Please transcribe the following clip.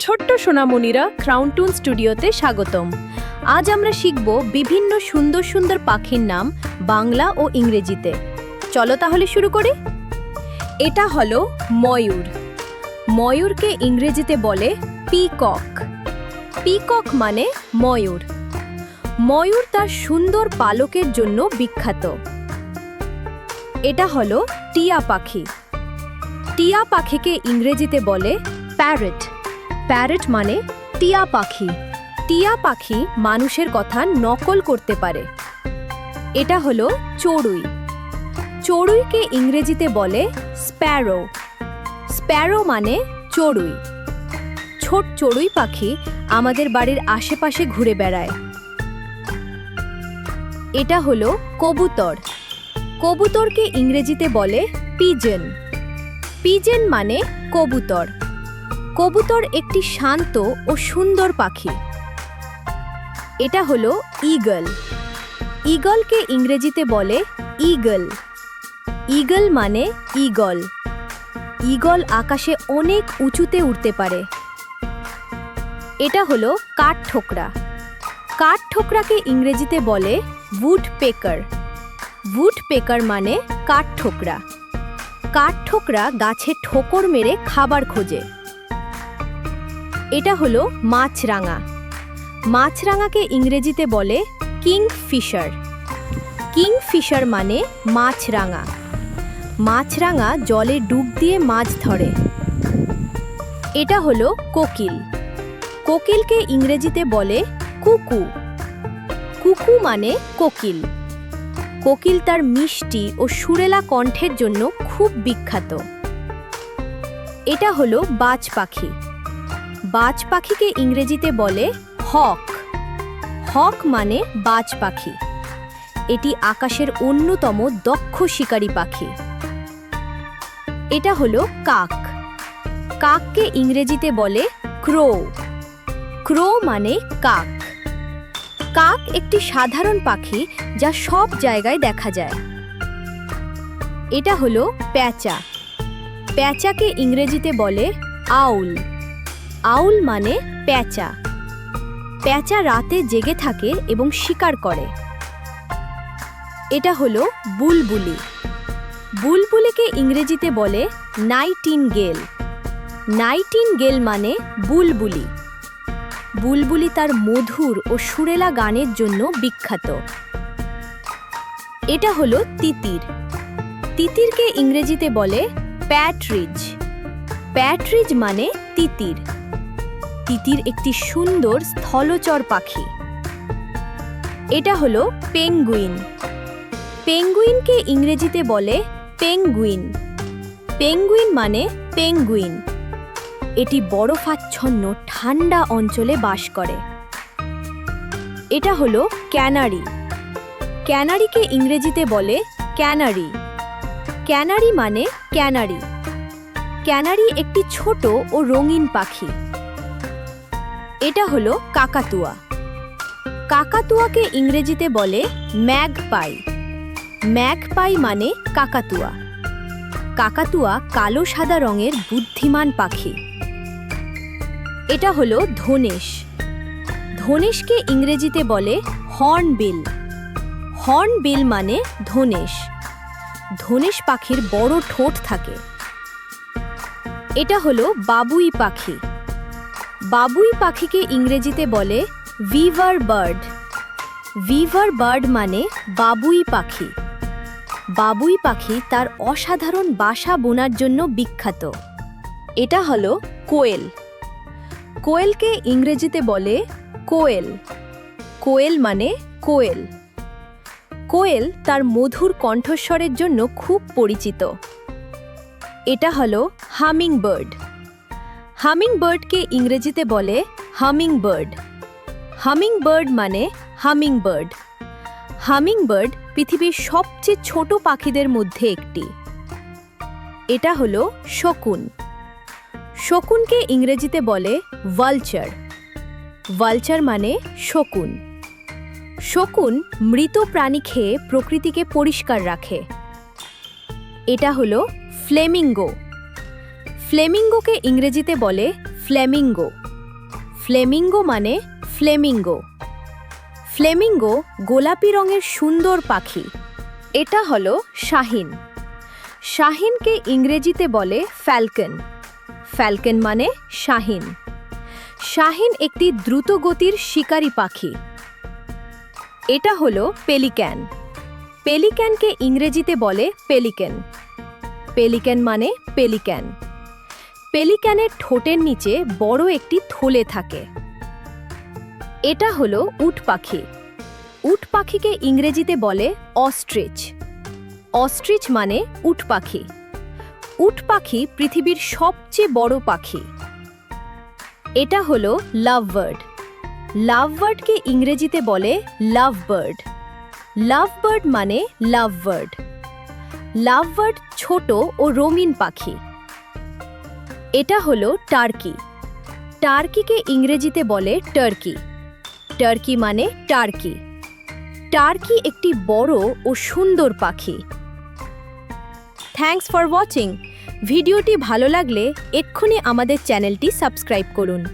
ছোট্ট সোনামণিরা ক্রাউন টুন স্টুডিওতে স্বাগতম। আজ আমরা শিখব বিভিন্ন সুন্দর সুন্দর পাখির নাম বাংলা ও ইংরেজিতে। চলো তাহলে শুরু করি। এটা হলো ময়ূর। ময়ূরকে ইংরেজিতে বলে পিকক। পিকক মানে ময়ূর। ময়ূর তার সুন্দর পালকের জন্য বিখ্যাত। এটা হলো টিয়া পাখি। টিয়া পাখিকে ইংরেজিতে বলে প্যারট। প্যারট মানে টিয়া পাখি। টিয়া পাখি মানুষের কথা নকল করতে পারে। এটা হলো চড়ুই। চড়ুইকে ইংরেজিতে বলে স্প্যারো। স্প্যারো মানে চড়ুই। ছোট চড়ুই পাখি আমাদের বাড়ির আশেপাশে ঘুরে বেড়ায়। এটা হলো কবুতর। কবুতরকে ইংরেজিতে বলে পিজন। পিজন মানে কবুতর। কবুতর একটি শান্ত ও সুন্দর পাখি। এটা হলো ঈগল। ঈগলকে ইংরেজিতে বলে ঈগল। ঈগল মানে ঈগল। ঈগল আকাশে অনেক উঁচুতে উড়তে পারে। এটা হলো কাঠঠোকরা। কাঠঠোকরাকে ইংরেজিতে বলে উডপেকার। উডপেকার মানে কাঠঠোকরা। কাঠঠোকরা গাছে ঠোকর মেরে খাবার খোঁজে। এটা হলো মাছরাঙা। মাছরাঙাকে ইংরেজিতে বলে কিংফিশার। কিংফিশার মানে মাছরাঙা। মাছরাঙা জলে ডুব দিয়ে মাছ ধরে। এটা হলো কোকিল। কোকিলকে ইংরেজিতে বলে কুকু। কুকু মানে কোকিল। কোকিল তার মিষ্টি ও সুরেলা কণ্ঠের জন্য খুব বিখ্যাত। এটা হলো বাজ পাখি। বাজ পাখিকে ইংরেজিতে বলে হক। হক মানে বাজ পাখি। এটি আকাশের অন্যতম দক্ষ শিকারী পাখি। এটা হলো কাক। কাককে ইংরেজিতে বলে ক্রো। ক্রো মানে কাক। কাক একটি সাধারণ পাখি যা সব জায়গায় দেখা যায়। এটা হলো প্যাঁচা। প্যাঁচাকে ইংরেজিতে বলে আউল। আউল মানে প্যাঁচা। প্যাঁচা রাতে জেগে থাকে এবং শিকার করে। এটা হলো বুলবুলি। বুলবুলিকে ইংরেজিতে বলে নাইটিনগেল। নাইটিনগেল মানে বুলবুলি। বুলবুলি তার মধুর ও সুরেলা গানের জন্য বিখ্যাত। এটা হলো তিতির। তিতিরকে ইংরেজিতে বলে প্যাট্রিজ। প্যাট্রিজ মানে তিতির। তিতির একটি সুন্দর স্থলচর পাখি। এটা হলো পেঙ্গুইন। পেঙ্গুইনকে ইংরেজিতে বলে পেঙ্গুইন। পেঙ্গুইন মানে পেঙ্গুইন। এটি বরফাচ্ছন্ন ঠান্ডা অঞ্চলে বাস করে। এটা হলো ক্যানারি। ক্যানারিকে ইংরেজিতে বলে ক্যানারি। ক্যানারি মানে ক্যানারি। ক্যানারি একটি ছোট ও রঙিন পাখি। এটা হলো কাকাতুয়া। কাকাতুয়াকে ইংরেজিতে বলে ম্যাগপাই। ম্যাগপাই মানে কাকাতুয়া। কাকাতুয়া কালো সাদা রঙের বুদ্ধিমান পাখি। এটা হলো ধনেশ। ধনেশকে ইংরেজিতে বলে হর্নবিল। হর্নবিল মানে ধনেশ। ধনেশ পাখির বড় ঠোঁট থাকে। এটা হলো বাবুই পাখি। বাবুই পাখিকে ইংরেজিতে বলে উইভার বার্ড। উইভার বার্ড মানে বাবুই পাখি। বাবুই পাখি তার অসাধারণ বাসা বোনার জন্য বিখ্যাত। এটা হলো কোয়েল। কোয়েলকে ইংরেজিতে বলে কোয়েল। কোয়েল মানে কোয়েল। কোয়েল তার মধুর কণ্ঠস্বরের জন্য খুব পরিচিত। এটা হলো হামিং বার্ড। হামিং বার্ডকে ইংরেজিতে বলে হামিং বার্ড। হামিং বার্ড মানে হামিং বার্ড। হামিং বার্ড পৃথিবীর সবচেয়ে ছোট পাখিদের মধ্যে একটি। এটা হলো শকুন। শকুনকে ইংরেজিতে বলে ভালচার। ভালচার মানে শকুন। শকুন মৃত প্রাণী খেয়ে প্রকৃতিকে পরিষ্কার রাখে। এটা হলো ফ্লেমিঙ্গো। ফ্লেমিঙ্গোকে ইংরেজিতে বলে ফ্লেমিঙ্গো। ফ্লেমিঙ্গো মানে ফ্লেমিঙ্গো। ফ্লেমিঙ্গো গোলাপি রঙের সুন্দর পাখি। এটা হলো শাহিন। শাহিনকে ইংরেজিতে বলে ফ্যালকন। ফ্যালকন মানে শাহিন। শাহিন একটি দ্রুতগতির শিকারী পাখি। এটা হলো পেলিক্যান। পেলিক্যানকে ইংরেজিতে বলে পেলিক্যান। পেলিক্যান মানে পেলিক্যান। পেলিক্যানের ঠোঁটের নিচে বড় একটি থলে থাকে। এটা হলো উট পাখি। উট পাখিকে ইংরেজিতে বলে অস্ট্রিচ। অস্ট্রিচ মানে উট পাখি। উট পাখি পৃথিবীর সবচেয়ে বড় পাখি। এটা হলো লাভবার্ড। লাভবার্ডকে ইংরেজিতে বলে লাভবার্ড। লাভবার্ড মানে লাভবার্ড। লাভবার্ড ছোট ও রঙিন পাখি। এটা হলো টার্কি। টার্কিকে ইংরেজিতে বলে টার্কি। টার্কি মানে টার্কি। টার্কি একটি বড় ও সুন্দর পাখি। Thanks for watching. ভিডিওটি ভালো লাগলে এক্ষুনি আমাদের চ্যানেলটি সাবস্ক্রাইব করুন।